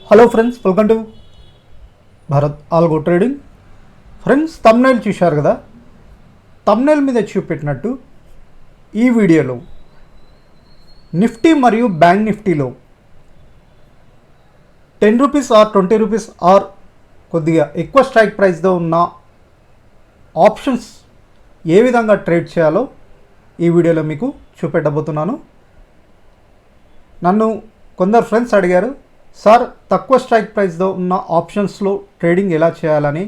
Hello friends, welcome to Bharat algo trading. Friends, thumbnail చూశారు కదా. Thumbnail మీద చూపెట్టినట్టు ఈ వీడియోలో నిఫ్టీ మరియు బ్యాంక్ నిఫ్టీలో 10 రూపీస్ ఆర్ 20 రూపీస్ ఆర్ కొద్దిగా ఎక్కువ స్ట్రైక్ ప్రైస్తో ఉన్న ఆప్షన్స్ ఏ విధంగా ట్రేడ్ చేయాలో ఈ వీడియోలో మీకు చూపెట్టబోతున్నాను. నన్ను కొందరు ఫ్రెండ్స్ అడిగారు, సార్ తక్కువ స్ట్రైక్ ప్రైస్తో ఉన్న ఆప్షన్స్లో ట్రేడింగ్ ఎలా చేయాలని,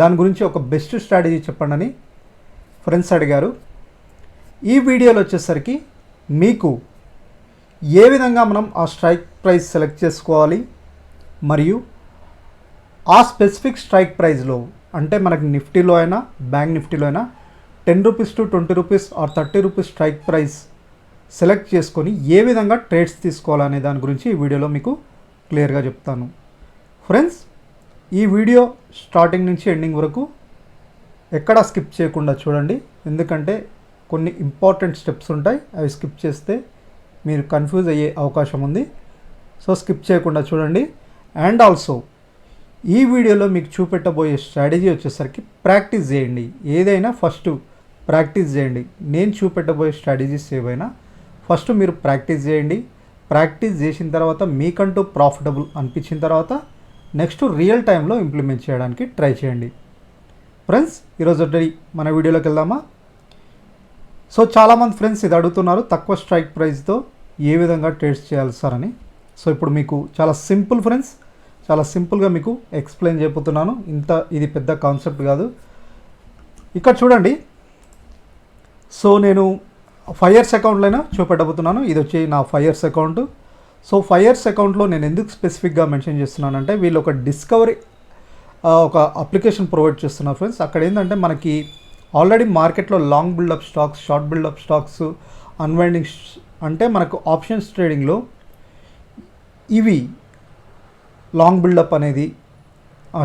దాని గురించి ఒక బెస్ట్ స్ట్రాటజీ చెప్పండి అని ఫ్రెండ్స్ అడిగారు. ఈ వీడియోలో వచ్చేసరికి మీకు ఏ విధంగా మనం ఆ స్ట్రైక్ ప్రైస్ సెలెక్ట్ చేసుకోవాలి మరియు ఆ స్పెసిఫిక్ స్ట్రైక్ ప్రైస్లో అంటే మనకి నిఫ్టీలో అయినా బ్యాంక్ నిఫ్టీలో అయినా 10 rupees to 20 rupees are 30 rupees strike price select చేసుకొని ఏ విధంగా ట్రేడ్స్ తీసుకోవాలనే దాని గురించి ఈ వీడియోలో మీకు క్లియర్గా చెప్తాను. ఫ్రెండ్స్, ఈ వీడియో స్టార్టింగ్ నుంచి ఎండింగ్ వరకు ఎక్కడా స్కిప్ చేయకుండా చూడండి, ఎందుకంటే కొన్ని ఇంపార్టెంట్ స్టెప్స్ ఉంటాయి. అవి స్కిప్ చేస్తే మీరు కన్ఫ్యూజ్ అయ్యే అవకాశం ఉంది. సో స్కిప్ చేయకుండా చూడండి. అండ్ ఆల్సో ఈ వీడియోలో మీకు చూపెట్టబోయే స్ట్రాటజీ వచ్చేసరికి ప్రాక్టీస్ చేయండి. ఏదైనా ఫస్ట్ ప్రాక్టీస్ చేయండి. నేను చూపెట్టబోయే స్ట్రాటజీస్ ఏవైనా ఫస్ట్ మీరు ప్రాక్టీస్ చేయండి. ప్రాక్టీస్ చేసిన తర్వాత మీకంటూ ప్రాఫిటబుల్ అనిపించిన తర్వాత నెక్స్ట్ రియల్ టైంలో ఇంప్లిమెంట్ చేయడానికి ట్రై చేయండి. ఫ్రెండ్స్, ఈరోజు మన వీడియోలోకి వెళ్దామా? సో చాలామంది ఫ్రెండ్స్ ఇది అడుగుతున్నారు, తక్కువ స్ట్రైక్ ప్రైస్తో ఏ విధంగా ట్రేడ్స్ చేయాలి సార్ అని. సో ఇప్పుడు మీకు చాలా సింపుల్ ఫ్రెండ్స్, చాలా సింపుల్గా మీకు ఎక్స్ప్లెయిన్ చేయబోతున్నాను. ఇది పెద్ద కాన్సెప్ట్ కాదు. ఇక్కడ చూడండి. సో నేను 5 years అకౌంట్లోనే చూపెట్టబోతున్నాను. ఇది వచ్చి నా 5 years అకౌంట్. సో 5 years అకౌంట్లో నేను ఎందుకు స్పెసిఫిక్గా మెన్షన్ చేస్తున్నానంటే, వీళ్ళు ఒక డిస్కవరీ ఒక అప్లికేషన్ ప్రొవైడ్ చేస్తున్నారు ఫ్రెండ్స్. అక్కడ ఏంటంటే మనకి ఆల్రెడీ మార్కెట్లో long buildup stocks, short buildup stocks, unwinding అంటే మనకు ఆప్షన్స్ ట్రేడింగ్లో ఇవి లాంగ్ బిల్డప్ అనేది,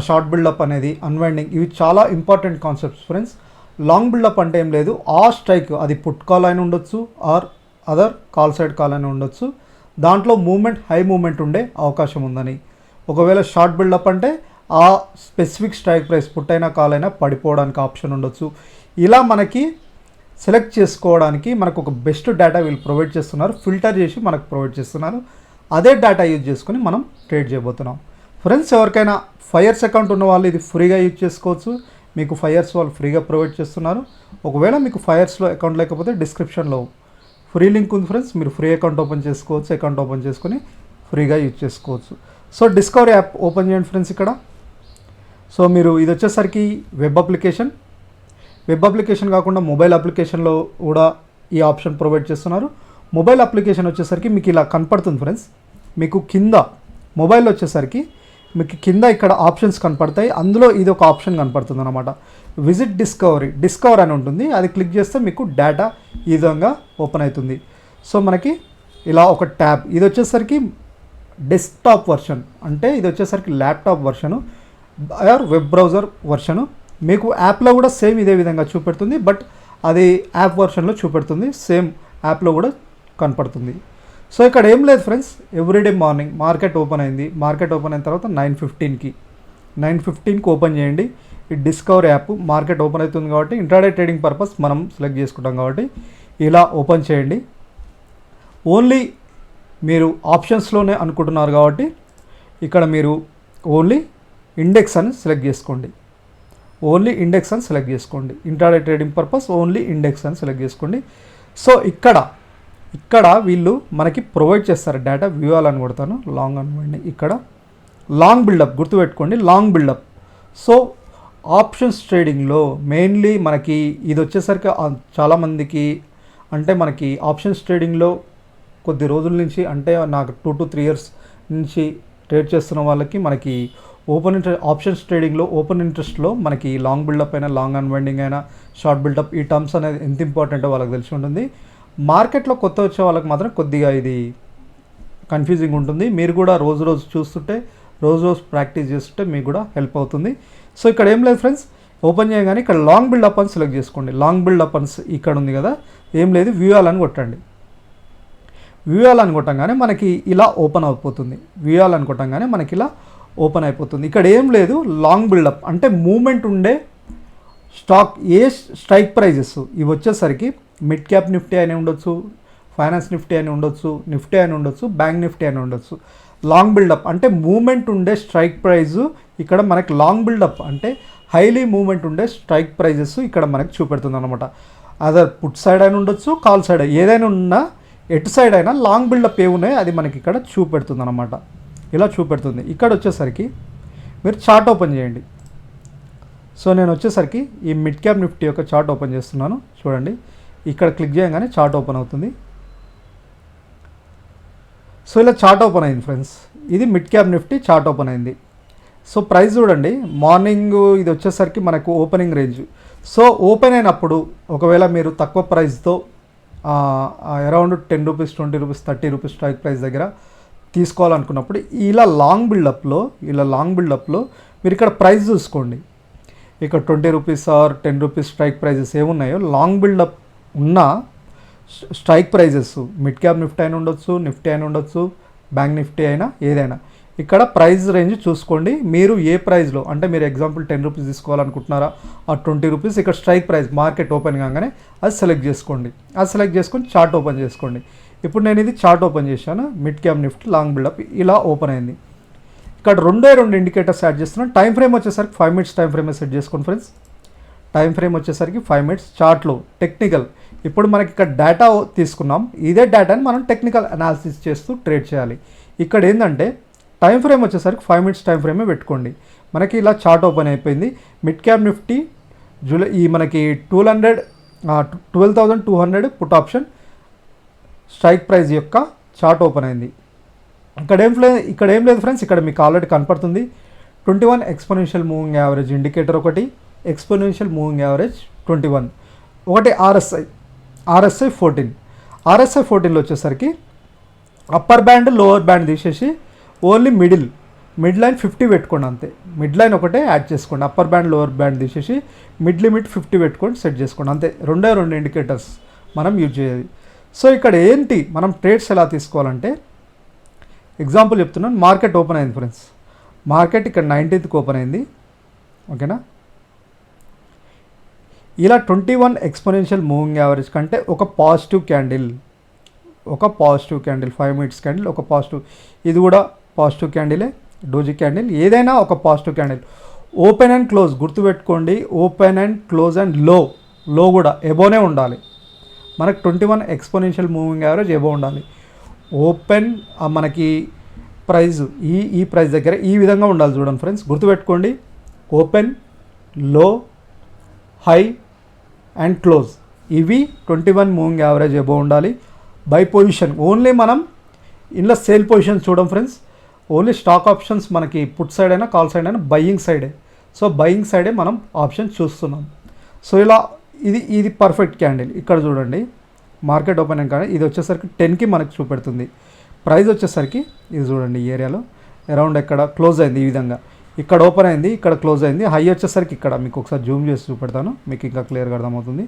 షార్ట్ బిల్డప్ అనేది, అన్వైండింగ్, ఇవి చాలా important concepts friends. Long buildup అంటే ఏం లేదు, ఆ స్ట్రైక్ అది పుట్ కాల్ అయినా ఉండొచ్చు or other call side call అయినా ఉండొచ్చు. దాంట్లో మూమెంట్ హై మూమెంట్ ఉండే అవకాశం ఉందని. ఒకవేళ షార్ట్ బిల్డప్ అంటే ఆ స్పెసిఫిక్ స్ట్రైక్ ప్రైస్ పుట్ అయినా కాల్ అయినా పడిపోవడానికి ఆప్షన్ ఉండొచ్చు. ఇలా మనకి సెలెక్ట్ చేసుకోవడానికి మనకు ఒక బెస్ట్ డేటా వీళ్ళు ప్రొవైడ్ చేస్తున్నారు, ఫిల్టర్ చేసి మనకు ప్రొవైడ్ చేస్తున్నారు. అదే డేటా యూజ్ చేసుకొని మనం ట్రేడ్ చేయబోతున్నాం. ఫ్రెండ్స్, ఎవరికైనా 5 years అకౌంట్ ఉన్న వాళ్ళు ఇది ఫ్రీగా యూజ్ చేసుకోవచ్చు. మీకు 5 years వాళ్ళు ఫ్రీగా ప్రొవైడ్ చేస్తున్నారు. ఒకవేళ మీకు 5 yearsలో అకౌంట్ లేకపోతే డిస్క్రిప్షన్లో ఫ్రీ లింక్ ఉంది ఫ్రెండ్స్, మీరు ఫ్రీ అకౌంట్ ఓపెన్ చేసుకోవచ్చు. అకౌంట్ ఓపెన్ చేసుకొని ఫ్రీగా యూజ్ చేసుకోవచ్చు. సో డిస్కవరీ యాప్ ఓపెన్ చేయండి ఫ్రెండ్స్. ఇక్కడ సో మీరు ఇది వచ్చేసరికి వెబ్ అప్లికేషన్ కాకుండా మొబైల్ అప్లికేషన్లో కూడా ఈ ఆప్షన్ ప్రొవైడ్ చేస్తున్నారు. మొబైల్ అప్లికేషన్ వచ్చేసరికి మీకు ఇలా కనపడుతుంది ఫ్రెండ్స్. మీకు కింద మొబైల్ వచ్చేసరికి మీకు కింద ఇక్కడ ఆప్షన్స్ కనపడతాయి. అందులో ఇది ఒక ఆప్షన్ కనపడుతుంది అనమాట, విజిట్ డిస్కవర్ అని ఉంటుంది. అది క్లిక్ చేస్తే మీకు డేటా ఈ విధంగా ఓపెన్ అవుతుంది. సో మనకి ఇలా ఒక ట్యాబ్, ఇది వచ్చేసరికి డెస్క్టాప్ వర్షన్, అంటే ఇది వచ్చేసరికి ల్యాప్టాప్ వర్షను ఆర్ వెబ్ బ్రౌజర్ వర్షను. మీకు యాప్లో కూడా సేమ్ ఇదే విధంగా చూపెడుతుంది, బట్ అది యాప్ వర్షన్లో చూపెడుతుంది, సేమ్ యాప్లో కూడా కనపడుతుంది. సో ఇక్కడ ఏం లేదు friends, everyday morning market open అయింది. మార్కెట్ ఓపెన్ అయిన తర్వాత 9:15కి ఓపెన్ చేయండి. ఈ డిస్కవర్ యాప్ మార్కెట్ ఓపెన్ అవుతుంది కాబట్టి ఇంట్రాడే ట్రేడింగ్ పర్పస్ మనం సెలెక్ట్ చేసుకుంటాం కాబట్టి ఇలా ఓపెన్ చేయండి. ఓన్లీ మీరు ఆప్షన్స్లోనే అనుకుంటున్నారు కాబట్టి ఇక్కడ మీరు ఓన్లీ ఇండెక్స్ అని సెలెక్ట్ చేసుకోండి. Intraday trading purpose only index అని సెలెక్ట్ చేసుకోండి. సో ఇక్కడ వీళ్ళు మనకి ప్రొవైడ్ చేస్తారు డేటా. వ్యూ అని కొడతాను, లాంగ్ అనుకోండి. ఇక్కడ లాంగ్ బిల్డప్ గుర్తుపెట్టుకోండి, లాంగ్ బిల్డప్. సో ఆప్షన్స్ ట్రేడింగ్లో మెయిన్లీ మనకి ఇది వచ్చేసరికి చాలామందికి అంటే మనకి ఆప్షన్స్ ట్రేడింగ్లో కొద్ది రోజుల నుంచి అంటే నాకు 2 to 3 years నుంచి ట్రేడ్ చేస్తున్న వాళ్ళకి మనకి ఆప్షన్స్ ట్రేడింగ్లో ఓపెన్ ఇంట్రెస్ట్లో మనకి లాంగ్ బిల్డప్ అయినా, లాంగ్ అన్వైండింగ్ అయినా, షార్ట్ బిల్డప్, ఈ టర్మ్స్ అనేది ఎంత ఇంపార్టెంటో వాళ్ళకి తెలిసి ఉంటుంది. మార్కెట్లో కొత్త వచ్చే వాళ్ళకి మాత్రం కొద్దిగా ఇది కన్ఫ్యూజింగ్ ఉంటుంది. మీరు కూడా రోజు చూస్తుంటే, రోజు ప్రాక్టీస్ చేస్తుంటే మీకు కూడా హెల్ప్ అవుతుంది. సో ఇక్కడ ఏం లేదు ఫ్రెండ్స్, ఓపెన్ చేయగానే ఇక్కడ లాంగ్ బిల్డప్ అని సెలెక్ట్ చేసుకోండి. లాంగ్ బిల్డప్ అని ఇక్కడ ఉంది కదా, ఏం లేదు, వ్యూ అని కొట్టండి. వ్యూయాల్ అనుకోవటంగానే మనకి ఇలా ఓపెన్ అయిపోతుంది. వ్యూయాల్ అనుకోవటంగానే మనకి ఇలా ఓపెన్ అయిపోతుంది. ఇక్కడ ఏం లేదు, లాంగ్ బిల్డప్ అంటే మూమెంట్ ఉండే స్టాక్ ఏ స్ట్రైక్ ప్రైజెస్ ఇవి వచ్చేసరికి మిడ్ క్యాప్ నిఫ్టీ అని ఉండొచ్చు, ఫైనాన్స్ నిఫ్టీ అని ఉండొచ్చు, నిఫ్టీ అని ఉండొచ్చు, బ్యాంక్ నిఫ్టీ అని ఉండొచ్చు. లాంగ్ బిల్డప్ అంటే మూమెంట్ ఉండే స్ట్రైక్ ప్రైజు ఇక్కడ మనకి లాంగ్ బిల్డప్ అంటే హైలీ మూమెంట్ ఉండే స్ట్రైక్ ప్రైజెస్ ఇక్కడ మనకి చూపెడుతుంది అనమాట. అదర్ పుట్ సైడ్ అయినా ఉండొచ్చు, కాల్ సైడ్ ఏదైనా ఉన్నా ఎటు సైడ్ అయినా లాంగ్ బిల్డప్ ఏ ఉన్నాయో అది మనకి ఇక్కడ చూపెడుతుంది అనమాట. ఇలా చూపెడుతుంది. ఇక్కడ వచ్చేసరికి మీరు చార్ట్ ఓపెన్ చేయండి. సో నేను వచ్చేసరికి ఈ మిడ్ క్యాప్ నిఫ్టీ యొక్క చార్ట్ ఓపెన్ చేస్తున్నాను. చూడండి, ఇక్కడ క్లిక్ చేయగానే చార్ట్ ఓపెన్ అవుతుంది. సో ఇలా చార్ట్ ఓపెన్ అయింది ఫ్రెండ్స్. ఇది mid cap Nifty chart open అయింది. సో ప్రైస్ చూడండి, మార్నింగ్ ఇది వచ్చేసరికి మనకు ఓపెనింగ్ రేంజ్. సో ఓపెన్ అయినప్పుడు ఒకవేళ మీరు తక్కువ ప్రైస్తో around 10 rupees, 20 rupees, 30 rupees strike price దగ్గర తీసుకోవాలనుకున్నప్పుడు ఇలా లాంగ్ బిల్డప్లో మీరు ఇక్కడ ప్రైస్ చూసుకోండి. ఇక్కడ 20 rupees or 10 rupees strike prices ఏమున్నాయో లాంగ్ బిల్డప్ ఉన్న strike prices mid cap Nifty అయినా ఉండొచ్చు, నిఫ్టీ అయినా ఉండొచ్చు, బ్యాంక్ నిఫ్టీ అయినా ఏదైనా ఇక్కడ ప్రైస్ రేంజ్ చూసుకోండి. మీరు ఏ ప్రైస్లో అంటే మీరు ఎగ్జాంపుల్ 10 రూపీస్ తీసుకోవాలనుకుంటున్నారా ఆ 20 రూపీస్ ఇక్కడ స్ట్రైక్ ప్రైస్ మార్కెట్ ఓపెన్ కాగానే అది సెలెక్ట్ చేసుకోండి. అది సెలెక్ట్ చేసుకొని చార్ట్ ఓపెన్ చేసుకోండి. ఇప్పుడు నేను ఇది చార్ట్ ఓపెన్ చేశాను. Mid cap Nifty long buildup ఇలా ఓపెన్ అయింది. ఇక్కడ రెండు ఇండికేటర్స్ యాడ్ చేస్తున్నాను. టైం ఫ్రేమ్ వచ్చేసరికి 5 మినిట్స్ టైం ఫ్రేమ్ సెట్ చేసుకోండి ఫ్రెండ్స్. టైం ఫ్రేమ్ వచ్చేసరికి 5 మినిట్స్. చార్ట్లో టెక్నికల్ ఇప్పుడు మనకి ఇక్కడ డేటా తీసుకున్నాం. ఇదే డేటాని మనం టెక్నికల్ అనాలిసిస్ చేస్తూ ట్రేడ్ చేయాలి. ఇక్కడ ఏంటంటే టైం ఫ్రేమ్ వచ్చేసరికి 5 మినిట్స్ టైం ఫ్రేమే పెట్టుకోండి. మనకి ఇలా చార్ట్ ఓపెన్ అయిపోయింది. మిడ్ క్యాప్ నిఫ్టీ జూలై ఈ మనకి 12,200 పుట్ ఆప్షన్ స్ట్రైక్ ప్రైస్ యొక్క చార్ట్ ఓపెన్ అయింది. ఇక్కడ ఏం లేదు ఫ్రెండ్స్, ఇక్కడ మీకు ఆల్రెడీ కనపడుతుంది 21 ఎక్స్పోనెన్షియల్ మూవింగ్ యావరేజ్ ఇండికేటర్, ఒకటి ఎక్స్పోనెన్షియల్ మూవింగ్ యావరేజ్ 21, ఒకటి RSI 14. RSI 14లో వచ్చేసరికి అప్పర్ బ్యాండ్ లోవర్ బ్యాండ్ తీసేసి ఓన్లీ మిడ్ లైన్ 50 పెట్టుకోండి అంతే. మిడ్ లైన్ ఒకటే యాడ్ చేసుకోండి. అప్పర్ బ్యాండ్ లోవర్ బ్యాండ్ తీసేసి మిడ్ లిమిట్ 50 పెట్టుకొని సెట్ చేసుకోండి అంతే. రెండు ఇండికేటర్స్ మనం యూజ్ చేయాలి. సో ఇక్కడ ఏంటి మనం ట్రేడ్స్ ఎలా తీసుకోవాలంటే ఎగ్జాంపుల్ చెప్తున్నాను. మార్కెట్ ఓపెన్ అయింది ఫ్రెండ్స్. మార్కెట్ ఇక్కడ 19th ఓపెన్ అయింది. ఓకేనా, ఇలా 21 ఎక్స్పోనెన్షియల్ మూవింగ్ యావరేజ్ కంటే ఒక పాజిటివ్ క్యాండిల్ 5 మినిట్స్ క్యాండిల్ ఒక పాజిటివ్, ఇది కూడా పాజిటివ్ క్యాండిలే, డోజీ క్యాండిల్ ఏదైనా ఒక positive candle. Open and close గుర్తుపెట్టుకోండి. ఓపెన్ అండ్ క్లోజ్ అండ్ లో కూడా ఎబోనే ఉండాలి. మనకు 21 ఎక్స్పోనెన్షియల్ మూవింగ్ యావరేజ్ ఎబో ఉండాలి. ఓపెన్ మనకి ప్రైస్ ఈ ప్రైస్ దగ్గర ఈ విధంగా ఉండాలి. చూడండి ఫ్రెండ్స్, గుర్తుపెట్టుకోండి. ఓపెన్, లో, హై అండ్ క్లోజ్ ఇవి 21 మూవింగ్ యావరేజ్ ఎబో ఉండాలి. బై పొజిషన్ ఓన్లీ మనం ఇందులో సేల్ పొజిషన్ చూడం ఫ్రెండ్స్. ఓన్లీ స్టాక్ ఆప్షన్స్ మనకి పుట్ సైడ్ అయినా కాల్ సైడ్ అయినా బయింగ్ సైడే. సో బయింగ్ సైడే మనం ఆప్షన్ చూస్తున్నాం. సో ఇలా ఇది పర్ఫెక్ట్ క్యాండిల్. ఇక్కడ చూడండి, మార్కెట్ ఓపెన్ అయ్యాక ఇది వచ్చేసరికి 10కి మనకు చూపెడుతుంది. ప్రైస్ వచ్చేసరికి ఇది చూడండి, ఈ ఏరియాలో అరౌండ్ ఎక్కడ క్లోజ్ అయింది. ఈ విధంగా ఇక్కడ ఓపెన్ అయింది, ఇక్కడ క్లోజ్ అయింది. హై వచ్చేసరికి ఇక్కడ మీకు ఒకసారి జూమ్ చేసి చూపెడతాను, మీకు ఇంకా క్లియర్గా అర్థమవుతుంది.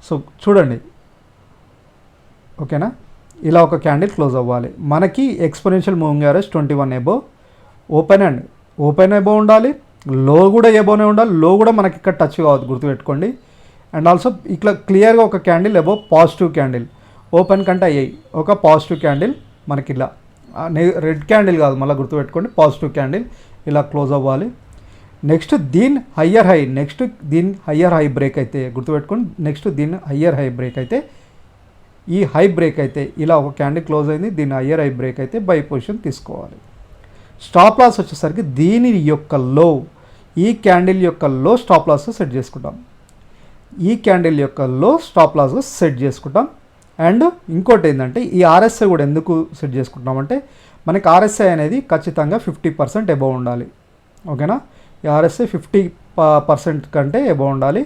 సో చూడండి, ఓకేనా, ఇలా ఒక క్యాండిల్ క్లోజ్ అవ్వాలి. మనకి exponential moving average 21 above, open above ఉండాలి, లో కూడా ఎబోనే ఉండాలి. లో కూడా మనకి ఇక్కడ టచ్ కావద్దు, గుర్తుపెట్టుకోండి. అండ్ ఆల్సో ఇట్లా క్లియర్గా ఒక candle above positive candle, open కంటే అయ్యాయి ఒక పాజిటివ్ క్యాండిల్ మనకి ఇలా రెడ్ క్యాండిల్ కాదు, మళ్ళీ గుర్తుపెట్టుకోండి, పాజిటివ్ క్యాండిల్ ఇలా క్లోజ్ అవ్వాలి. నెక్స్ట్ దీని హయ్యర్ హై బ్రేక్ అయితే గుర్తుపెట్టుకోండి. నెక్స్ట్ దీని హయ్యర్ హై బ్రేక్ అయితే, ఈ హై బ్రేక్ అయితే ఇలా ఒక క్యాండిల్ క్లోజ్ అయింది, దీని హయ్యర్ హై బ్రేక్ అయితే బై పొజిషన్ తీసుకోవాలి. స్టాప్ లాస్ వచ్చేసరికి దీని యొక్క లో, ఈ క్యాండిల్ యొక్క లో స్టాప్ లాస్ సెట్ చేసుకుంటాం. ఈ క్యాండిల్ యొక్క లో స్టాప్ లాస్ సెట్ చేసుకుంటాం. అండ్ ఇంకోటి ఏంటంటే ఈ RSI కూడా ఎందుకు సెట్ చేసుకుంటున్నామంటే మనకి RSI అనేది ఖచ్చితంగా 50% అబవ్ ఉండాలి. ఓకేనా, ఈ RSI 50% కంటే అబవ్ ఉండాలి,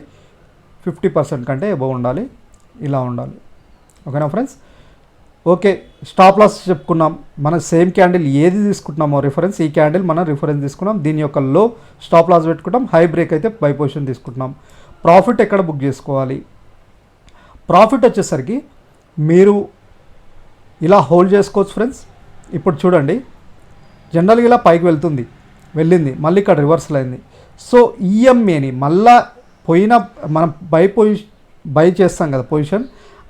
50% కంటే అబవ్ ఉండాలి, ఇలా ఉండాలి. ఓకేనా ఫ్రెండ్స్. ఓకే, స్టాప్ లాస్ చెప్పుకున్నాం. మన సేమ్ క్యాండిల్ ఏది తీసుకుంటున్నామో రిఫరెన్స్, ఈ క్యాండిల్ మనం రిఫరెన్స్ తీసుకున్నాం. దీని యొక్క లో స్టాప్ లాస్ పెట్టుకుంటాం, హై బ్రేక్ అయితే బై పొజిషన్ తీసుకుంటున్నాం. ప్రాఫిట్ ఎక్కడ బుక్ చేసుకోవాలి? ప్రాఫిట్ వచ్చేసరికి మీరు ఇలా హోల్డ్ చేసుకోవచ్చు ఫ్రెండ్స్. ఇప్పుడు చూడండి, జనరల్గా ఇలా పైకి వెళ్ళింది, మళ్ళీ ఇక్కడ రివర్సల్ అయింది. సో ఈఎంఏని మళ్ళా మనం బై చేస్తాం కదా పొజిషన్,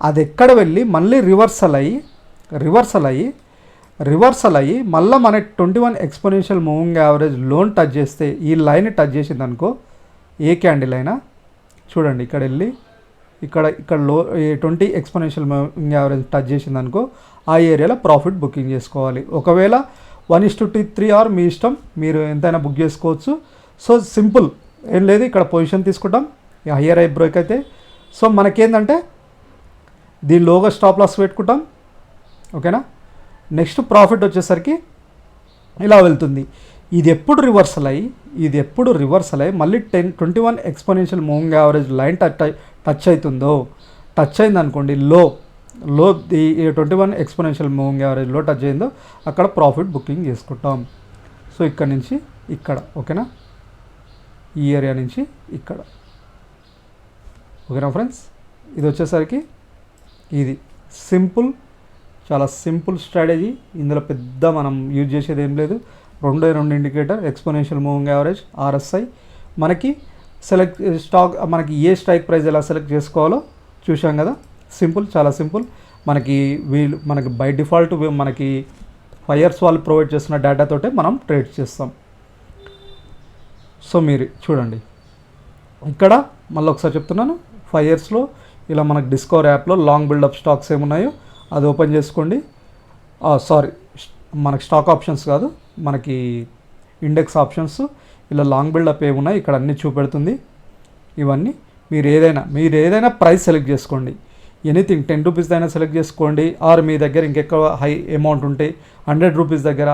అది ఎక్కడ వెళ్ళి మళ్ళీ రివర్సల్ అయ్యి మళ్ళీ మన 21 exponential moving average loan touch చేస్తే, ఈ లైన్ టచ్ చేసింది అనుకో, ఏ క్యాండిల్ అయినా చూడండి, ఇక్కడ వెళ్ళి ఇక్కడ 20 ఎక్స్పోనెన్షియల్ మూవింగ్ యావరేజ్ టచ్ చేసింది అనుకో, ఆ ఏరియాలో ప్రాఫిట్ బుకింగ్ చేసుకోవాలి. ఒకవేళ 1:3 ఆర్ మీ ఇష్టం, మీరు ఎంతైనా బుక్ చేసుకోవచ్చు. సో సింపుల్, ఏం లేదు, ఇక్కడ పొజిషన్ తీసుకుంటాం హయ్యర్ హై బ్రేక్ అయితే. సో మనకేంటంటే దీని లోగా స్టాప్ లాస్ పెట్టుకుంటాం, ఓకేనా. నెక్స్ట్ ప్రాఫిట్ వచ్చేసరికి ఇలా వెళ్తుంది. ఇది ఎప్పుడు రివర్సల్ అయ్యి మళ్ళీ 21 exponential moving average line touch అయింది అనుకోండి, లో 21 ఎక్స్పోనెన్షియల్ మూవింగ్ యావరేజ్ లో టచ్ అయిందో అక్కడ ప్రాఫిట్ బుకింగ్ చేసుకుంటాం. సో ఇక్కడ నుంచి ఇక్కడ, ఓకేనా, ఈ ఏరియా నుంచి ఇక్కడ, ఓకేనా ఫ్రెండ్స్. ఇది వచ్చేసరికి ఇది సింపుల్, చాలా సింపుల్ స్ట్రాటజీ. ఇందులో పెద్ద మనం యూజ్ చేసేది ఏం లేదు. 2 indicator, exponential moving average, RSI. మనకి మనకి ఏ స్ట్రైక్ ప్రైస్ ఎలా సెలెక్ట్ చేసుకోవాలో చూసాం కదా. సింపుల్, చాలా సింపుల్. మనకి బై డిఫాల్ట్ మనకి 5 years వాళ్ళు ప్రొవైడ్ చేస్తున్న డేటాతోటే మనం ట్రేడ్ చేస్తాం. సో మీరు చూడండి, ఇక్కడ మళ్ళీ ఒకసారి చెప్తున్నాను, 5 yearsలో ఇలా మనకి డిస్కవర్ యాప్లో లాంగ్ బిల్డప్ స్టాక్స్ ఏమున్నాయో అది ఓపెన్ చేసుకోండి. మనకి స్టాక్ ఆప్షన్స్ కాదు, మనకి ఇండెక్స్ ఆప్షన్స్. ఇలా లాంగ్ బిల్డప్ ఏమున్నాయి ఇక్కడ అన్నీ చూపెడుతుంది. ఇవన్నీ మీరు ఏదైనా ప్రైస్ సెలెక్ట్ చేసుకోండి. ఎనీథింగ్ 10 రూపీస్ అయినా సెలెక్ట్ చేసుకోండి, ఆర్ మీ దగ్గర ఇంకెక్కువ హై అమౌంట్ ఉంటే 100 రూపీస్ దగ్గర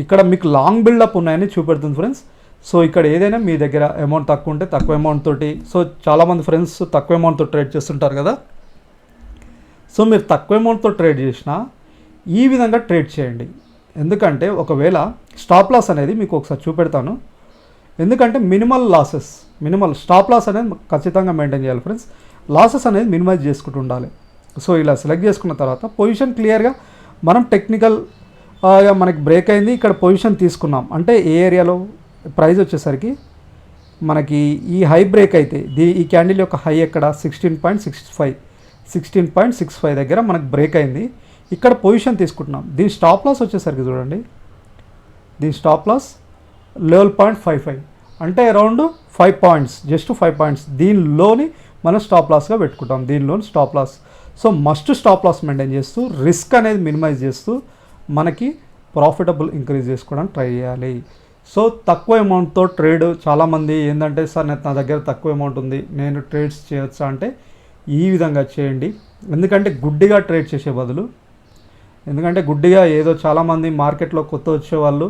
ఇక్కడ మీకు లాంగ్ బిల్డప్ ఉన్నాయని చూపెడుతుంది ఫ్రెండ్స్. సో ఇక్కడ ఏదైనా మీ దగ్గర అమౌంట్ తక్కువ ఉంటే తక్కువ అమౌంట్ తోటి, సో చాలామంది ఫ్రెండ్స్ తక్కువ అమౌంట్తో ట్రేడ్ చేస్తుంటారు కదా. సో మీరు తక్కువ అమౌంట్తో ట్రేడ్ చేసినా ఈ విధంగా ట్రేడ్ చేయండి. ఎందుకంటే ఒకవేళ స్టాప్ లాస్ అనేది మీకు ఒకసారి చూపెడతాను. ఎందుకంటే మినిమల్ స్టాప్ లాస్ అనేది ఖచ్చితంగా మెయింటైన్ చేయాలి ఫ్రెండ్స్. లాసెస్ అనేది మినిమైజ్ చేసుకుంటూ ఉండాలి. సో ఇలా సెలెక్ట్ చేసుకున్న తర్వాత పొజిషన్ క్లియర్గా మనం టెక్నికల్ మనకి బ్రేక్ అయింది, ఇక్కడ పొజిషన్ తీసుకున్నాం అంటే ఏ ఏరియాలో ప్రైస్ వచ్చేసరికి మనకి ఈ హై బ్రేక్ అయితే ఈ క్యాండిల్ యొక్క హై ఎక్కడ 16.65 దగ్గర మనకు బ్రేక్ అయింది. ఇక్కడ పొజిషన్ తీసుకుంటున్నాం. దీని స్టాప్ లాస్ వచ్చేసరికి చూడండి, దీని స్టాప్ లాస్ 11.55 అంటే అరౌండ్ 5 పాయింట్స్, జస్ట్ 5 పాయింట్స్. దీనిలోని మనం స్టాప్ లాస్గా పెట్టుకుంటాం, దీనిలోని stop loss. So must stop loss maintain చేస్తూ రిస్క్ అనేది మినిమైజ్ చేస్తూ మనకి ప్రాఫిటబుల్ ఇంక్రీజ్ చేసుకోవడానికి ట్రై చేయాలి. సో తక్కువ అమౌంట్తో ట్రేడ్ చాలామంది ఏంటంటే, సార్ నా దగ్గర తక్కువ అమౌంట్ ఉంది, నేను ట్రేడ్స్ చేయొచ్చా అంటే ఈ విధంగా చేయండి. ఎందుకంటే గుడ్డిగా ట్రేడ్ చేసే బదులు, ఎందుకంటే గుడ్డిగా ఏదో చాలామంది మార్కెట్లో కొత్త వచ్చేవాళ్ళు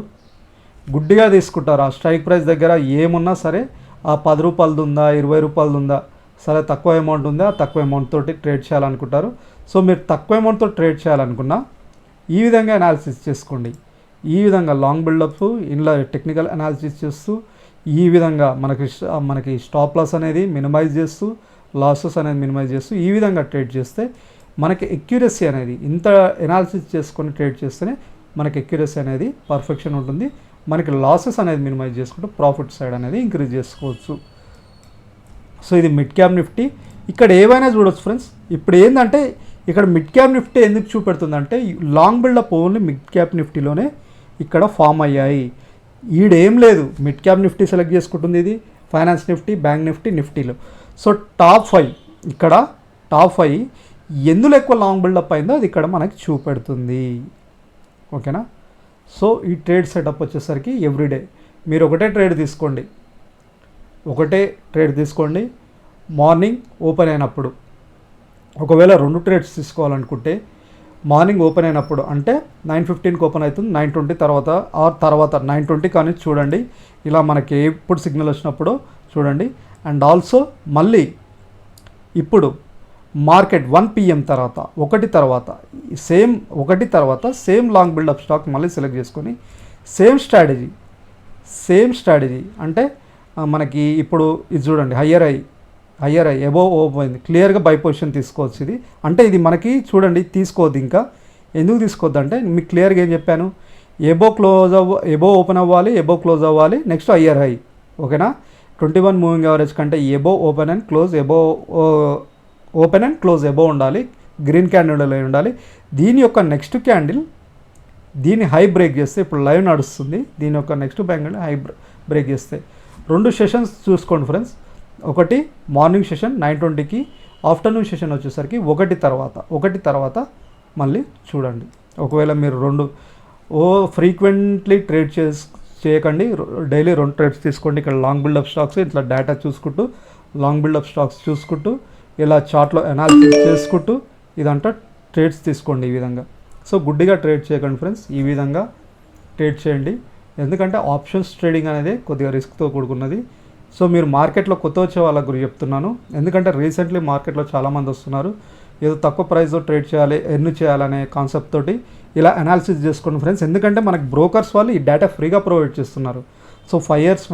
గుడ్డిగా తీసుకుంటారు. ఆ స్ట్రైక్ ప్రైస్ దగ్గర ఏమున్నా సరే, ఆ 10 రూపాయలది ఉందా 20 రూపాయలది ఉందా, సరే తక్కువ అమౌంట్ ఉందా, తక్కువ అమౌంట్ తోటి ట్రేడ్ చేయాలనుకుంటారు. సో మీరు తక్కువ అమౌంట్తో ట్రేడ్ చేయాలనుకున్నా ఈ విధంగా అనాలిసిస్ చేసుకోండి. ఈ విధంగా లాంగ్ బిల్డప్ ఇలా టెక్నికల్ అనాలిసిస్ చేస్తూ ఈ విధంగా మనకి స్టాప్ లాస్ అనేది మినిమైజ్ చేస్తూ, లాసెస్ అనేది మినిమైజ్ చేస్తూ ఈ విధంగా ట్రేడ్ చేస్తే మనకి ఎక్యురసీ అనేది, ఇంత అనాలిసిస్ చేసుకొని ట్రేడ్ చేస్తేనే మనకి ఎక్యురసీ అనేది పర్ఫెక్షన్ ఉంటుంది. మనకి లాసెస్ అనేది మినిమైజ్ చేసుకుంటూ ప్రాఫిట్ సైడ్ అనేది ఇంక్రీజ్ చేసుకోవచ్చు. సో ఇది మిడ్ క్యాప్ నిఫ్టీ. ఇక్కడ ఏవైనా చూడొచ్చు ఫ్రెండ్స్. ఇప్పుడు ఏంటంటే ఇక్కడ మిడ్ క్యాప్ నిఫ్టీ ఎందుకు చూపెడుతుందంటే, long buildup only mid cap నిఫ్టీలోనే ఇక్కడ ఫామ్ అయ్యాయి. ఈడేం లేదు, మిడ్ క్యాప్ నిఫ్టీ సెలెక్ట్ చేసుకుంటుంది, ఇది ఫైనాన్స్ నిఫ్టీ, బ్యాంక్ నిఫ్టీలో. సో టాప్ 5 ఇక్కడ టాప్ 5 ఎందులో ఎక్కువ లాంగ్ బిల్డప్ అయిందో అది ఇక్కడ మనకి చూపెడుతుంది, ఓకేనా. సో ఈ ట్రేడ్ సెటప్ వచ్చేసరికి ఎవ్రీడే మీరు ఒకటే ట్రేడ్ తీసుకోండి. మార్నింగ్ ఓపెన్ అయినప్పుడు, ఒకవేళ 2 ట్రేడ్స్ తీసుకోవాలనుకుంటే మార్నింగ్ ఓపెన్ అయినప్పుడు అంటే 9:15కి ఓపెన్ అవుతుంది, 9:20 తర్వాత 9:20 కానీ చూడండి. ఇలా మనకి ఎప్పుడు సిగ్నల్ వచ్చినప్పుడు చూడండి. అండ్ ఆల్సో మళ్ళీ ఇప్పుడు మార్కెట్ 1 PM తర్వాత 1 తర్వాత సేమ్ లాంగ్ బిల్డప్ స్టాక్ మళ్ళీ సెలెక్ట్ చేసుకొని సేమ్ స్ట్రాటజీ అంటే మనకి ఇప్పుడు ఇది చూడండి, higher high higher above open క్లియర్గా బై పొజిషన్ తీసుకోవచ్చు. ఇది అంటే ఇది మనకి చూడండి తీసుకోవద్దు. ఇంకా ఎందుకు తీసుకోవద్దు అంటే మీకు క్లియర్గా ఏం చెప్పాను, ఎబో ఓపెన్ అవ్వాలి, ఎబో క్లోజ్ అవ్వాలి, నెక్స్ట్ హయ్యర్ హై. ఓకేనా, 21 మూవింగ్ యావరేజ్ కంటే above open and close above ఉండాలి, గ్రీన్ క్యాండిల్ ఉండాలి. దీని యొక్క నెక్స్ట్ క్యాండిల్ దీన్ని హై బ్రేక్ చేస్తే, ఇప్పుడు లైవ్ నడుస్తుంది, దీని యొక్క నెక్స్ట్ బ్యాంగిల్ హై బ్రేక్ చేస్తే 2 సెషన్స్ చూసుకోండి ఫ్రెండ్స్. ఒకటి మార్నింగ్ సెషన్ 9:20కి, ఆఫ్టర్నూన్ సెషన్ వచ్చేసరికి 1 తర్వాత మళ్ళీ చూడండి. ఒకవేళ మీరు ఫ్రీక్వెంట్లీ ట్రేడ్ చేయకండి, డైలీ 2 ట్రేడ్స్ తీసుకోండి. ఇక్కడ లాంగ్ బిల్డప్ స్టాక్స్ ఇట్లా డేటా చూసుకుంటూ, లాంగ్ బిల్డప్ స్టాక్స్ చూసుకుంటూ, ఇలా చార్ట్లో అనాలిసిస్ చేసుకుంటూ ఇదంతా ట్రేడ్స్ తీసుకోండి ఈ విధంగా. సో గుడ్డిగా ట్రేడ్ చేయకండి ఫ్రెండ్స్, ఈ విధంగా ట్రేడ్ చేయండి. ఎందుకంటే ఆప్షన్స్ ట్రేడింగ్ అనేది కొద్దిగా రిస్క్తో కూడుకున్నది. సో మీరు మార్కెట్లో కొత్త వచ్చే వాళ్ళ గురించి చెప్తున్నాను, ఎందుకంటే రీసెంట్లీ మార్కెట్లో చాలామంది వస్తున్నారు, ఏదో తక్కువ ప్రైస్లో ట్రేడ్ చేయాలి, ఎర్న్ చేయాలనే కాన్సెప్ట్ తోటి ఇలా అనాలిసిస్ చేసుకోండి ఫ్రెండ్స్. ఎందుకంటే మనకి బ్రోకర్స్ వాళ్ళు ఈ డేటా ఫ్రీగా ప్రొవైడ్ చేస్తున్నారు. సో 5 years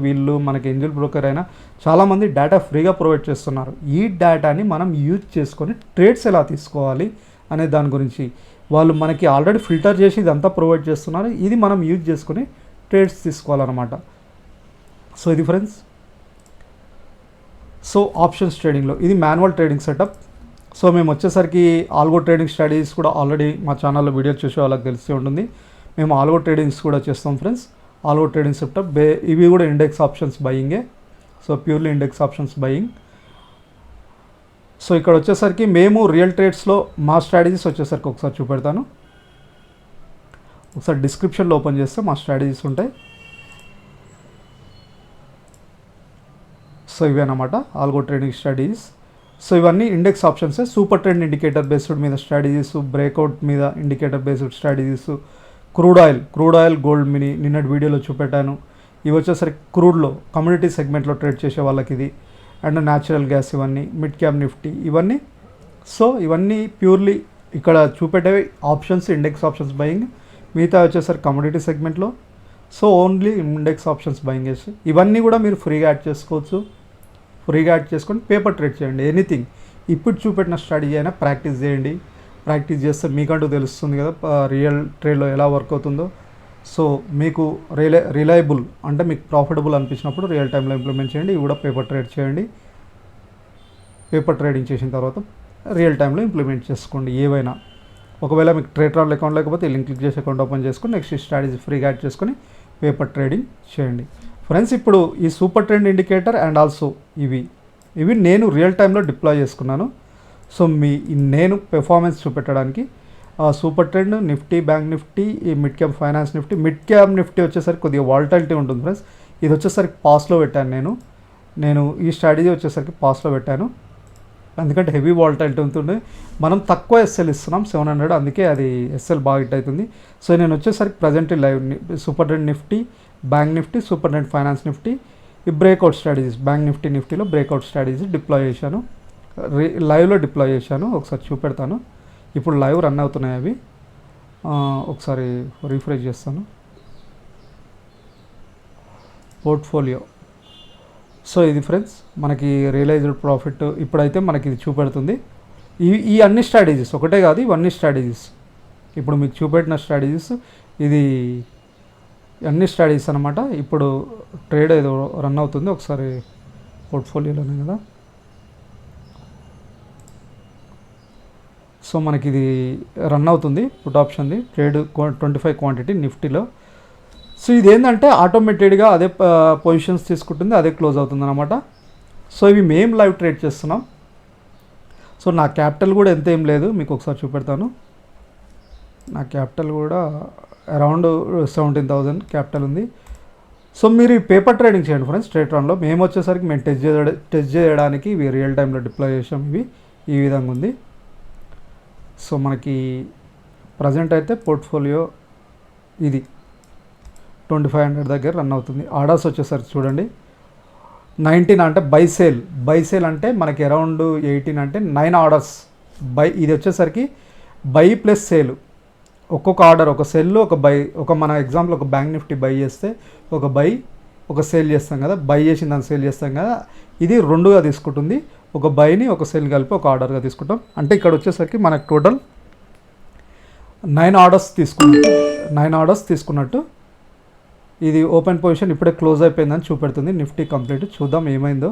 వీళ్ళు మనకి ఏంజల్ బ్రోకర్ అయినా చాలామంది డేటా ఫ్రీగా ప్రొవైడ్ చేస్తున్నారు. ఈ డేటాని మనం యూజ్ చేసుకొని ట్రేడ్స్ ఎలా తీసుకోవాలి అనే దాని గురించి వాళ్ళు మనకి ఆల్రెడీ ఫిల్టర్ చేసి ఇదంతా ప్రొవైడ్ చేస్తున్నారు. ఇది మనం యూజ్ చేసుకొని ట్రేడ్స్ తీసుకోవాలన్నమాట. సో ఇది ఫ్రెండ్స్, సో ఆప్షన్స్ ట్రేడింగ్లో ఇది మాన్యువల్ ట్రేడింగ్ సెటప్. సో మేము వచ్చేసరికి ఆల్గో ట్రేడింగ్ స్ట్రాటజీస్ కూడా ఆల్రెడీ మా ఛానల్లో వీడియో చూసే వాళ్ళకి తెలిసి ఉంటుంది. మేము ఆల్గో ట్రేడింగ్స్ కూడా చేస్తాం ఫ్రెండ్స్. ఆల్గో ట్రేడింగ్ సెటప్ ఇవి కూడా ఇండెక్స్ ఆప్షన్స్ బయింగే. So purely index options buying. So ఇక్కడ వచ్చేసరికి మేము రియల్ ట్రేడ్స్లో మా స్ట్రాటజీస్ వచ్చేసరికి ఒకసారి చూపెడతాను. ఒకసారి డిస్క్రిప్షన్లో ఓపెన్ చేస్తే మా స్ట్రాటజీస్ ఉంటాయి. సో ఇవే అన్నమాట ఆల్గో ట్రేడింగ్ స్ట్రాటజీస్. సో ఇవన్నీ ఇండెక్స్ ఆప్షన్సే. సూపర్ ట్రెండ్ ఇండికేటర్ బేస్డ్ మీద స్ట్రాటజీస్, బ్రేక్అవుట్ మీద indicator based strategies, crude oil gold mini నిన్నటి వీడియోలో చూపెట్టాను. ఇవి వచ్చేసరికి క్రూడ్లో కమ్యూనిటీ సెగ్మెంట్లో ట్రేడ్ చేసే వాళ్ళకి ఇది, అండ్ న్యాచురల్ గ్యాస్, ఇవన్నీ మిడ్ క్యాప్ నిఫ్టీ ఇవన్నీ. సో ఇవన్నీ ప్యూర్లీ ఇక్కడ చూపెట్టేవి ఆప్షన్స్, ఇండెక్స్ ఆప్షన్స్ బయింగ్. మిగతా వచ్చేసరికి కమ్యూనిటీ సెగ్మెంట్లో. So only index options buying చేసి ఇవన్నీ కూడా మీరు ఫ్రీగా యాడ్ చేసుకోవచ్చు. ఫ్రీగా యాడ్ చేసుకొని పేపర్ ట్రేడ్ చేయండి. ఎనీథింగ్ ఇప్పుడు చూపెట్టిన స్ట్రాటజీ అయినా ప్రాక్టీస్ చేయండి. ప్రాక్టీస్ చేస్తే మీకంటూ తెలుస్తుంది కదా రియల్ ట్రేడ్లో ఎలా వర్క్ అవుతుందో. సో మీకు రిలయబుల్ అంటే మీకు ప్రాఫిటబుల్ అనిపించినప్పుడు రియల్ టైంలో ఇంప్లిమెంట్ చేయండి. ఇవి కూడా పేపర్ ట్రేడ్ చేయండి. పేపర్ ట్రేడింగ్ చేసిన తర్వాత రియల్ టైంలో ఇంప్లిమెంట్ చేసుకోండి ఏవైనా. ఒకవేళ మీకు ట్రేడర్ అకౌంట్ లేకపోతే లింక్ క్లిక్ చేసి అకౌంట్ ఓపెన్ చేసుకొని నెక్స్ట్ స్ట్రాటజీ ఫ్రీగా యాడ్ చేసుకొని పేపర్ ట్రేడింగ్ చేయండి ఫ్రెండ్స్. ఇప్పుడు ఈ super trend indicator and also ఇవి నేను రియల్ టైంలో డిప్లాయ్ చేసుకున్నాను. సో నేను పెర్ఫార్మెన్స్ చూపెట్టడానికి super trend, Nifty, bank Nifty, ఈ mid cap finance Nifty. Mid cap Nifty వచ్చేసరికి కొద్దిగా వాలటాలిటీ ఉంటుంది ఫ్రెండ్స్. ఇది వచ్చేసరికి పాస్లో పెట్టాను నేను ఈ స్ట్రాటజీ వచ్చేసరికి పాస్లో పెట్టాను, ఎందుకంటే హెవీ వాలటాలిటీ ఉంటుంది. మనం తక్కువ ఎస్ఎల్ ఇస్తున్నాం 700, అందుకే అది ఎస్ఎల్ బాగా హిట్ అవుతుంది. సో నేను వచ్చేసరికి present live super trend Nifty, bank Nifty, super trend finance Nifty, ఈ బ్రేక్అవుట్ స్ట్రాటజీస్ బ్యాంక్ నిఫ్టీలో బ్రేక్అవుట్ స్ట్రాటజీ డిప్లాయ్ చేశాను, లైవ్లో డిప్లాయ్ చేశాను. ఒకసారి చూపెడతాను. ఇప్పుడు లైవ్ రన్ అవుతున్నాయి అవి. ఒకసారి రీఫ్రెష్ చేస్తాను పోర్ట్ఫోలియో. సో ఇది ఫ్రెండ్స్ మనకి రియలైజ్డ్ ప్రాఫిట్ ఇప్పుడైతే మనకి ఇది చూపెడుతుంది. ఈ అన్ని స్ట్రాటజీస్ ఒకటే కాదు, ఇవన్నీ స్ట్రాటజీస్ ఇప్పుడు మీకు చూపెట్టిన స్ట్రాటజీస్, ఇది అన్ని స్ట్రాటజీస్ అనమాట. ఇప్పుడు ట్రేడ్ ఏదో రన్ అవుతుంది, ఒకసారి పోర్ట్ఫోలియోలోనే కదా. సో మనకి ఇది రన్ అవుతుంది పుట్ ఆప్షన్ది ట్రేడ్ 25 క్వాంటిటీ నిఫ్టీలో. సో ఇది ఏంటంటే ఆటోమేటెడ్గా అదే పొజిషన్స్ తీసుకుంటుంది, అదే క్లోజ్ అవుతుంది అనమాట. సో ఇవి మేము లైవ్ ట్రేడ్ చేస్తున్నాం. సో నా క్యాపిటల్ కూడా ఎంత ఏం లేదు, మీకు ఒకసారి చూపెడతాను. నా క్యాపిటల్ కూడా అరౌండ్ 17,000 క్యాపిటల్ ఉంది. సో మీరు ఈ పేపర్ ట్రేడింగ్ చేయండి ఫ్రెండ్స్ ట్రేడ్ రన్లో. మేము వచ్చేసరికి మేము టెస్ట్ చేయడానికి ఇవి రియల్ టైంలో డిప్లాయ్ చేసాం. ఇవి ఈ విధంగా ఉంది. సో మనకి ప్రజెంట్ అయితే పోర్ట్ఫోలియో ఇది 2500 దగ్గర రన్ అవుతుంది. ఆర్డర్స్ వచ్చేసరికి చూడండి 19 అంటే బై సేల్ అంటే మనకి అరౌండ్ 18 అంటే 9 ఆర్డర్స్ ఇది వచ్చేసరికి బై ప్లస్ సేల్. ఒక్కొక్క ఆర్డర్ ఒక సెల్, ఒక బై, మన ఎగ్జాంపుల్ ఒక బ్యాంక్ నిఫ్టీ బై చేస్తే ఒక బై, ఒక సేల్ చేస్తాం కదా, బై చేసిన దాన్ని సేల్ చేస్తాం కదా, ఇది రెండుగా తీసుకుంటుంది. ఒక బైని ఒక సేల్ కలిపి ఒక ఆర్డర్గా తీసుకుంటాం. అంటే ఇక్కడ వచ్చేసరికి మనకు టోటల్ 9 ఆర్డర్స్ తీసుకున్నట్టు. ఇది ఓపెన్ పొజిషన్ ఇప్పుడే క్లోజ్ అయిపోయిందని చూపెడుతుంది. నిఫ్టీ కంప్లీట్ చూద్దాం ఏమైందో.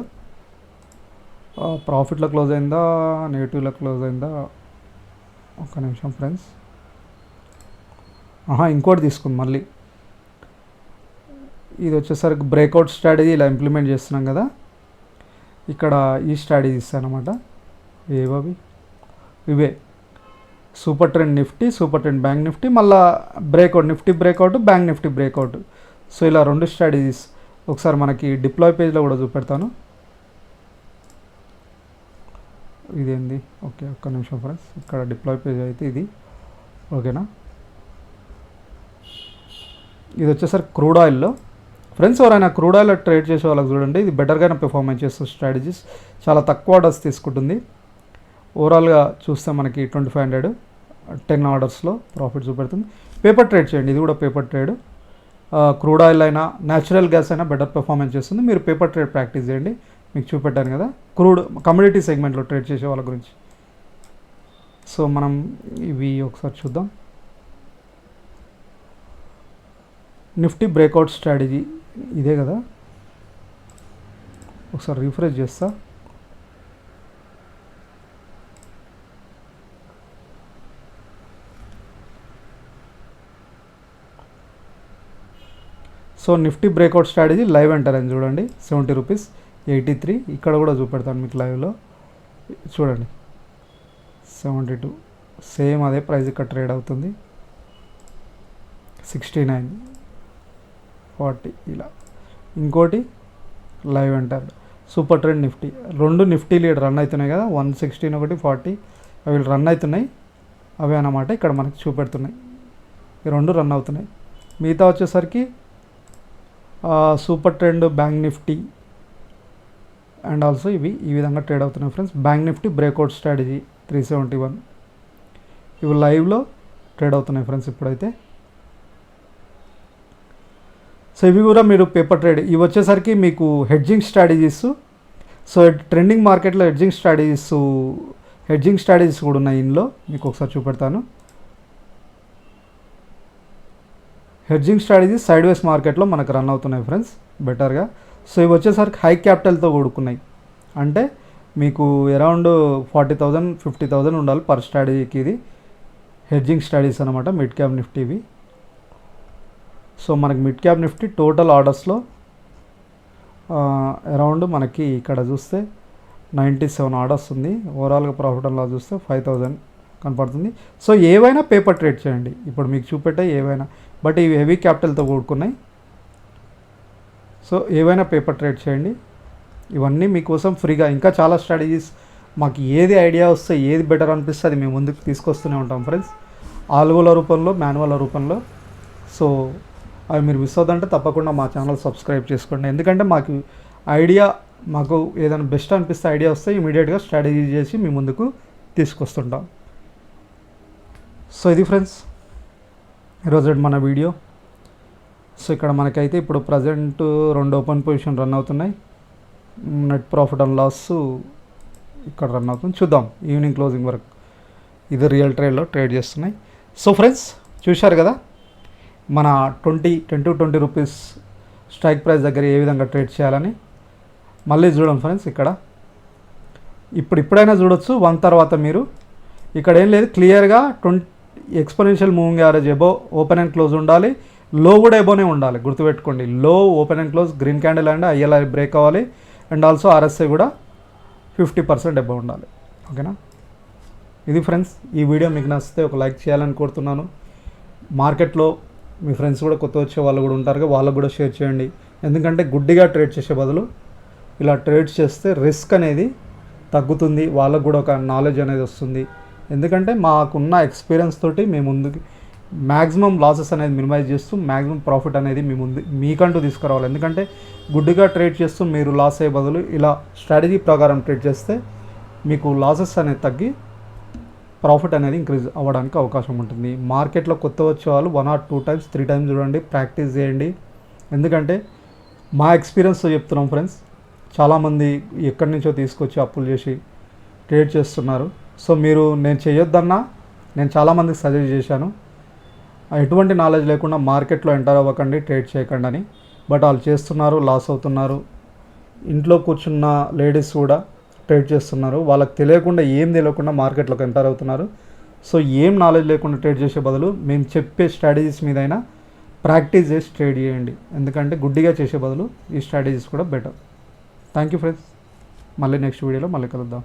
ప్రాఫిట్లో క్లోజ్ అయిందా, నెగిటివ్లో క్లోజ్ అయిందా, ఒక్క నిమిషం ఫ్రెండ్స్. ఇంకోటి తీసుకుంది మళ్ళీ. ఇది వచ్చేసరికి బ్రేక్అవుట్ స్ట్రాటజీ ఇలా ఇంప్లిమెంట్ చేస్తున్నాం కదా, ఇక్కడ ఈ స్ట్రాటజీ ఇస్తానమాట. ఏవవి ఇవే super trend Nifty, super trend bank Nifty, మళ్ళీ breakout Nifty breakout, bank Nifty breakout. So ఇలా 2 స్ట్రాటజీస్ ఒకసారి మనకి డిప్లాయ్ పేజ్లో కూడా చూపెడతాను. ఇదేంది, ఓకే ఒక్క నిమిషం ఫ్రెండ్స్. ఇక్కడ డిప్లాయ్ పేజ్ అయితే ఇది ఓకేనా. ఇది వచ్చేసరికి క్రూడ్ ఆయిల్లో ఫ్రెండ్స్, ఎవరైనా క్రూడ్ ఆయిల్ ట్రేడ్ చేసే వాళ్ళకి చూడండి, ఇది బెటర్గానే పెర్ఫార్మెన్స్ చేస్తుంది. స్ట్రాటజీస్ చాలా తక్కువ ఆర్డర్స్ తీసుకుంటుంది. ఓవరాల్గా చూస్తే మనకి 2500 10 ఆర్డర్స్లో ప్రాఫిట్ చూపెడుతుంది. పేపర్ ట్రేడ్ చేయండి, ఇది కూడా పేపర్ ట్రేడ్. క్రూడ్ ఆయిల్ అయినా న్యాచురల్ గ్యాస్ అయినా బెటర్ పెర్ఫార్మెన్స్ చేస్తుంది. మీరు పేపర్ ట్రేడ్ ప్రాక్టీస్ చేయండి, మీకు చూపెట్టాను కదా క్రూడ్ కమ్యూనిటీ సెగ్మెంట్లో ట్రేడ్ చేసే వాళ్ళ గురించి. సో మనం ఇవి ఒకసారి చూద్దాం. నిఫ్టీ బ్రేక్అవుట్ స్ట్రాటజీ ఇదే కదా, ఒకసారి రిఫ్రెష్ చేస్తా. So Nifty breakout strategy live enter చూడండి, 70 రూపీస్ 83. ఇక్కడ కూడా చూపెడతాను మీకు లైవ్లో చూడండి, 72 సేమ్ అదే ప్రైస్ ఇక్కడ ట్రేడ్ అవుతుంది. 69 40 ఇలా. ఇంకోటి live enter super trend Nifty, 2 Nifty lead run అవుతున్నాయి కదా, 116 ఒకటి 40 అవి రన్ అవుతున్నాయి. అవే అన్నమాట ఇక్కడ మనకి చూపెడుతున్నాయి, ఈ 2 రన్ అవుతున్నాయి. మిగతా వచ్చేసరికి super trend bank Nifty and also ఇవి ఈ విధంగా ట్రేడ్ అవుతున్నాయి friends. Bank Nifty breakout strategy 371 ఇవి లైవ్లో ట్రేడ్ అవుతున్నాయి ఫ్రెండ్స్ ఇప్పుడైతే. సో ఇవి కూడా మీరు పేపర్ ట్రేడ్. ఇవి వచ్చేసరికి మీకు హెడ్జింగ్ స్ట్రాటజీస్. సో ట్రెండింగ్ మార్కెట్లో హెడ్జింగ్ స్ట్రాటజీస్ కూడా ఉన్నాయి ఇందులో, మీకు ఒకసారి చూపెడతాను. హెడ్జింగ్ స్ట్రాటజీస్ సైడ్ వేస్ మార్కెట్లో మనకు రన్ అవుతున్నాయి ఫ్రెండ్స్ బెటర్గా. సో ఇవి వచ్చేసరికి హై క్యాపిటల్తో కూడుకున్నాయి, అంటే మీకు అరౌండ్ 40,000 50,000 ఉండాలి పర్ స్ట్రాటజీకి. ఇది హెడ్జింగ్ స్ట్రాటజీస్ అనమాట మిడ్ క్యాప్ నిఫ్టీవి. సో మనకి మిడ్ క్యాప్ నిఫ్టీ టోటల్ ఆర్డర్స్లో అరౌండ్ మనకి ఇక్కడ చూస్తే 97 ఆర్డర్స్ ఉంది. ఓవరాల్గా ప్రాఫిట్ అండ్ లాస్ చూస్తే 5,000 కనపడుతుంది. సో ఏవైనా పేపర్ ట్రేడ్ చేయండి, ఇప్పుడు మీకు చూపెట్టే ఏవైనా, బట్ ఇవి హెవీ క్యాపిటల్తో కూడుకున్నాయి. సో ఏవైనా పేపర్ ట్రేడ్ చేయండి, ఇవన్నీ మీకోసం ఫ్రీగా. ఇంకా చాలా స్ట్రాటజీస్ మాకు ఏది ఐడియా వస్తే ఏది బెటర్ అనిపిస్తే అది మేము ముందుకు తీసుకొస్తూనే ఉంటాం ఫ్రెండ్స్, ఆల్గోల రూపంలో మాన్యువల్ రూపంలో. సో అవి మీరు మిస్ అవుతుంటే తప్పకుండా మా ఛానల్ సబ్స్క్రైబ్ చేసుకోండి, ఎందుకంటే మాకు ఏదైనా బెస్ట్ అనిపిస్తే ఐడియా వస్తే ఇమీడియట్గా స్ట్రాటజీ చేసి మీ ముందుకు తీసుకొస్తుంటాం. సో ఇది ఫ్రెండ్స్ ఈరోజు మన వీడియో. సో ఇక్కడ మనకైతే ఇప్పుడు ప్రజెంట్ 2 ఓపెన్ పొజిషన్ రన్ అవుతున్నాయి. నెట్ ప్రాఫిట్ అండ్ లాస్ ఇక్కడ రన్ అవుతుంది, చూద్దాం ఈవినింగ్ క్లోజింగ్ వరకు. ఇది రియల్ ట్రేడ్లో ట్రేడ్ చేస్తున్నాయి. సో ఫ్రెండ్స్ చూశారు కదా మన 20 రూపీస్ స్ట్రైక్ ప్రైస్ దగ్గర ఏ విధంగా ట్రేడ్ చేయాలని. మళ్ళీ చూడండి ఫ్రెండ్స్, ఇక్కడ ఇప్పుడైనా చూడొచ్చు 1 తర్వాత మీరు. ఇక్కడ ఏం లేదు, క్లియర్గా exponential moving average above open and close ఉండాలి, లో కూడా ఎబోనే ఉండాలి, గుర్తుపెట్టుకోండి. Low open and close green candle and ILI break అవ్వాలి, అండ్ ఆల్సో ఆర్ఎస్ఐ కూడా 50% ఎబో ఉండాలి, ఓకేనా. ఇది ఫ్రెండ్స్, ఈ వీడియో మీకు నచ్చితే ఒక లైక్ చేయాలని కోరుతున్నాను. మార్కెట్లో మీ ఫ్రెండ్స్ కూడా కొత్త వచ్చే వాళ్ళు కూడా ఉంటారు, వాళ్ళకు కూడా షేర్ చేయండి. ఎందుకంటే గుడ్డిగా ట్రేడ్ చేసే బదులు ఇలా ట్రేడ్ చేస్తే రిస్క్ అనేది తగ్గుతుంది, వాళ్ళకు కూడా ఒక నాలెడ్జ్ అనేది వస్తుంది. ఎందుకంటే మాకున్న ఎక్స్పీరియన్స్ తోటి మేము ముందుకి మ్యాక్సిమం లాసెస్ అనేది మినిమైజ్ చేస్తూ మ్యాక్సిమం ప్రాఫిట్ అనేది మీకంటూ తీసుకురావాలి. ఎందుకంటే గుడ్డిగా ట్రేడ్ చేస్తూ మీరు లాస్ అయ్యే బదులు ఇలా స్ట్రాటజీ ప్రకారం ట్రేడ్ చేస్తే మీకు లాసెస్ అనేది తగ్గి ప్రాఫిట్ అనేది ఇంక్రీజ్ అవ్వడానికి అవకాశం ఉంటుంది. మార్కెట్లో కొత్త వచ్చే వాళ్ళు 1 or 2 times 3 times చూడండి, ప్రాక్టీస్ చేయండి. ఎందుకంటే మా ఎక్స్పీరియన్స్తో చెప్తున్నాం ఫ్రెండ్స్. చాలామంది ఎక్కడి నుంచో తీసుకొచ్చి అప్పులు చేసి ట్రేడ్ చేస్తున్నారు. సో మీరు నేను చేయొద్దన్నా నేను చాలామందికి సజెస్ట్ చేశాను, ఎటువంటి నాలెడ్జ్ లేకుండా మార్కెట్లో ఎంటర్ అవ్వకండి, ట్రేడ్ చేయకండి అని. బట్ వాళ్ళు చేస్తున్నారు, లాస్ అవుతున్నారు. ఇంట్లో కూర్చున్న లేడీస్ కూడా ట్రేడ్ చేస్తున్నారు. వాళ్ళకి తెలియకుండా ఏం తెలియకుండా మార్కెట్లోకి ఎంటర్ అవుతున్నారు. సో ఏం నాలెడ్జ్ లేకుండా ట్రేడ్ చేసే బదులు మేము చెప్పే స్ట్రాటజీస్ మీదైనా ప్రాక్టీస్ చేసి ట్రేడ్ చేయండి. ఎందుకంటే గుడ్డిగా చేసే బదులు ఈ స్ట్రాటజీస్ కూడా బెటర్. Thank you friends. మళ్ళీ నెక్స్ట్ వీడియోలో మళ్ళీ కలుద్దాం.